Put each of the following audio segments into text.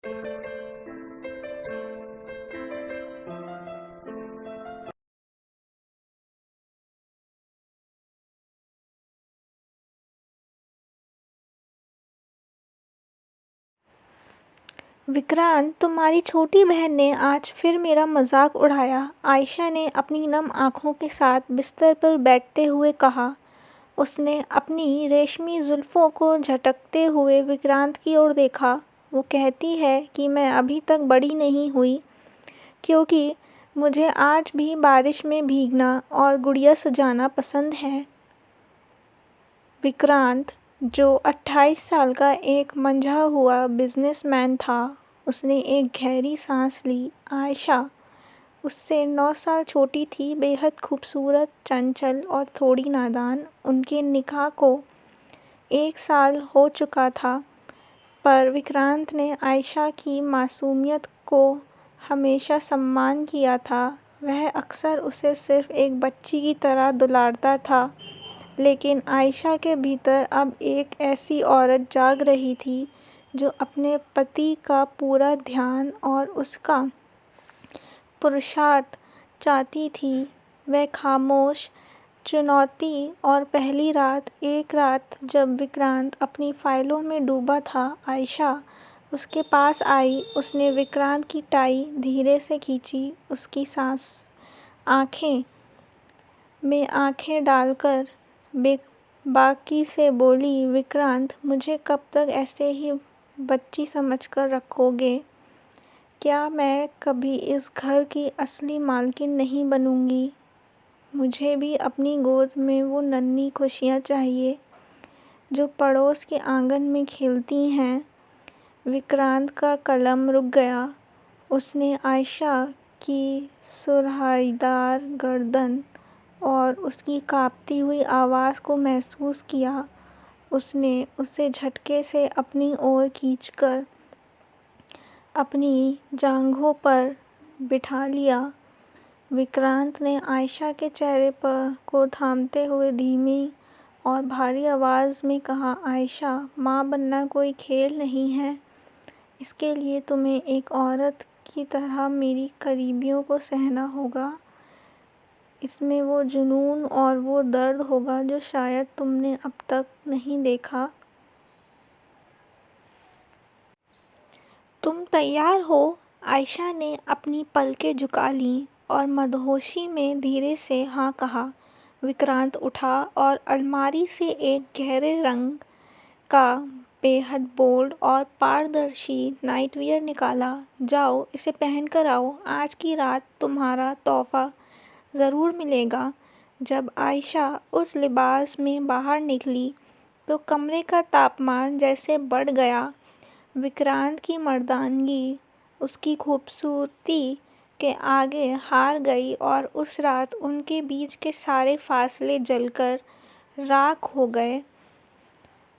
विक्रांत, तुम्हारी छोटी बहन ने आज फिर मेरा मजाक उड़ाया। आयशा ने अपनी नम आंखों के साथ बिस्तर पर बैठते हुए कहा। उसने अपनी रेशमी जुल्फों को झटकते हुए विक्रांत की ओर देखा। वो कहती है कि मैं अभी तक बड़ी नहीं हुई, क्योंकि मुझे आज भी बारिश में भीगना और गुड़िया सजाना पसंद है। विक्रांत, जो 28 साल का एक मंझा हुआ बिजनेसमैन था, उसने एक गहरी सांस ली। आयशा उससे 9 साल छोटी थी, बेहद खूबसूरत, चंचल और थोड़ी नादान। उनके निकाह को 1 साल हो चुका था, पर विक्रांत ने आयशा की मासूमियत को हमेशा सम्मान किया था। वह अक्सर उसे सिर्फ एक बच्ची की तरह दुलारता था, लेकिन आयशा के भीतर अब एक ऐसी औरत जाग रही थी जो अपने पति का पूरा ध्यान और उसका पुरुषार्थ चाहती थी। वह खामोश चुनौती और पहली रात, एक रात जब विक्रांत अपनी फाइलों में डूबा था, आयशा उसके पास आई। उसने विक्रांत की टाई धीरे से खींची, उसकी सांस आंखें में आंखें डालकर बेबाकी से बोली, विक्रांत, मुझे कब तक ऐसे ही बच्ची समझकर रखोगे? क्या मैं कभी इस घर की असली मालकिन नहीं बनूंगी? मुझे भी अपनी गोद में वो नन्ही खुशियाँ चाहिए जो पड़ोस के आंगन में खेलती हैं। विक्रांत का कलम रुक गया। उसने आयशा की सुराहीदार गर्दन और उसकी कांपती हुई आवाज़ को महसूस किया। उसने उसे झटके से अपनी ओर खींचकर अपनी जांघों पर बिठा लिया। विक्रांत ने आयशा के चेहरे पर को थामते हुए धीमी और भारी आवाज़ में कहा, आयशा, माँ बनना कोई खेल नहीं है। इसके लिए तुम्हें एक औरत की तरह मेरी करीबियों को सहना होगा। इसमें वो जुनून और वो दर्द होगा जो शायद तुमने अब तक नहीं देखा। तुम तैयार हो? आयशा ने अपनी पलकें झुका लीं और मदहोशी में धीरे से हाँ कहा। विक्रांत उठा और अलमारी से एक गहरे रंग का बेहद बोल्ड और पारदर्शी नाइटवियर निकाला। जाओ, इसे पहन कर आओ। आज की रात तुम्हारा तोहफा ज़रूर मिलेगा। जब आयशा उस लिबास में बाहर निकली तो कमरे का तापमान जैसे बढ़ गया। विक्रांत की मर्दानगी उसकी खूबसूरती के आगे हार गई और उस रात उनके बीच के सारे फासले जलकर राख हो गए।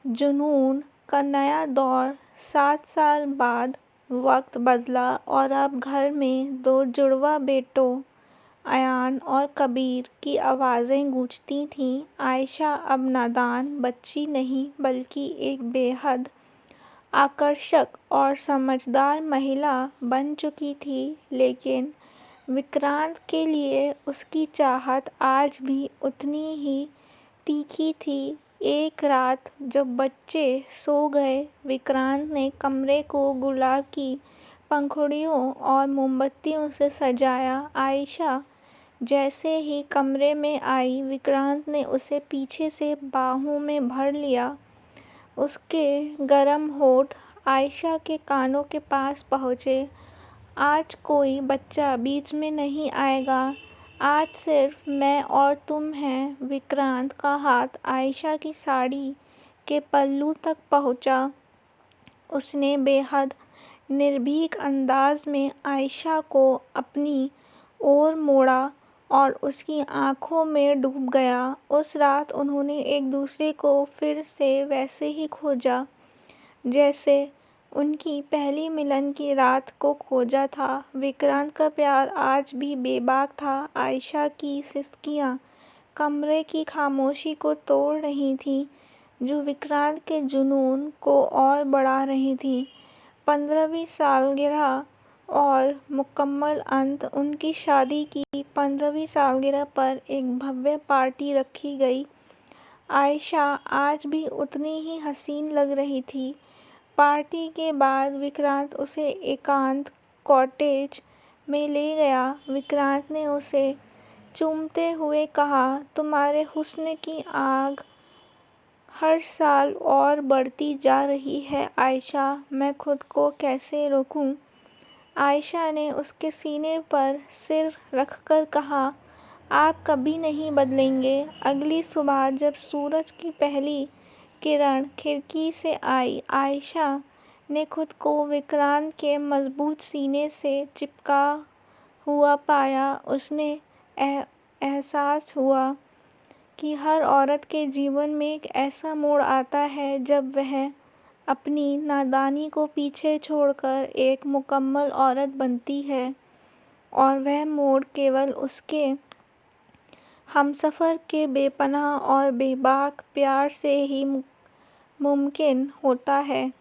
जुनून का नया दौर। 7 साल बाद वक्त बदला और अब घर में 2 जुड़वा बेटों, अयान और कबीर की आवाज़ें गूंजती थीं। आयशा अब नादान बच्ची नहीं, बल्कि एक बेहद आकर्षक और समझदार महिला बन चुकी थी, लेकिन विक्रांत के लिए उसकी चाहत आज भी उतनी ही तीखी थी। एक रात जब बच्चे सो गए, विक्रांत ने कमरे को गुलाब की पंखुड़ियों और मोमबत्तियों से सजाया। आयशा जैसे ही कमरे में आई, विक्रांत ने उसे पीछे से बाहों में भर लिया। उसके गर्म होठ आयशा के कानों के पास पहुँचे। आज कोई बच्चा बीच में नहीं आएगा। आज सिर्फ मैं और तुम हैं। विक्रांत का हाथ आयशा की साड़ी के पल्लू तक पहुँचा। उसने बेहद निर्भीक अंदाज में आयशा को अपनी ओर मोड़ा और उसकी आंखों में डूब गया। उस रात उन्होंने एक दूसरे को फिर से वैसे ही खोजा, जैसे उनकी पहली मिलन की रात को खोजा था। विक्रांत का प्यार आज भी बेबाक था। आयशा की सिसकियाँ कमरे की खामोशी को तोड़ रही थीं, जो विक्रांत के जुनून को और बढ़ा रही थी। 15वीं सालगिरह और मुकम्मल अंत। उनकी शादी की 15वीं सालगिरह पर एक भव्य पार्टी रखी गई। आयशा आज भी उतनी ही हसीन लग रही थी। पार्टी के बाद विक्रांत उसे एकांत कॉटेज में ले गया। विक्रांत ने उसे चूमते हुए कहा, तुम्हारे हुस्न की आग हर साल और बढ़ती जा रही है आयशा, मैं खुद को कैसे रोकूं। आयशा ने उसके सीने पर सिर रखकर कहा, आप कभी नहीं बदलेंगे। अगली सुबह जब सूरज की पहली किरण खिड़की से आई, आयशा ने खुद को विक्रांत के मजबूत सीने से चिपका हुआ पाया। उसने एहसास हुआ कि हर औरत के जीवन में एक ऐसा मोड़ आता है जब वह अपनी नादानी को पीछे छोड़कर एक मुकम्मल औरत बनती है, और वह मोड़ केवल उसके हमसफ़र के बेपनाह और बेबाक प्यार से ही मुमकिन होता है।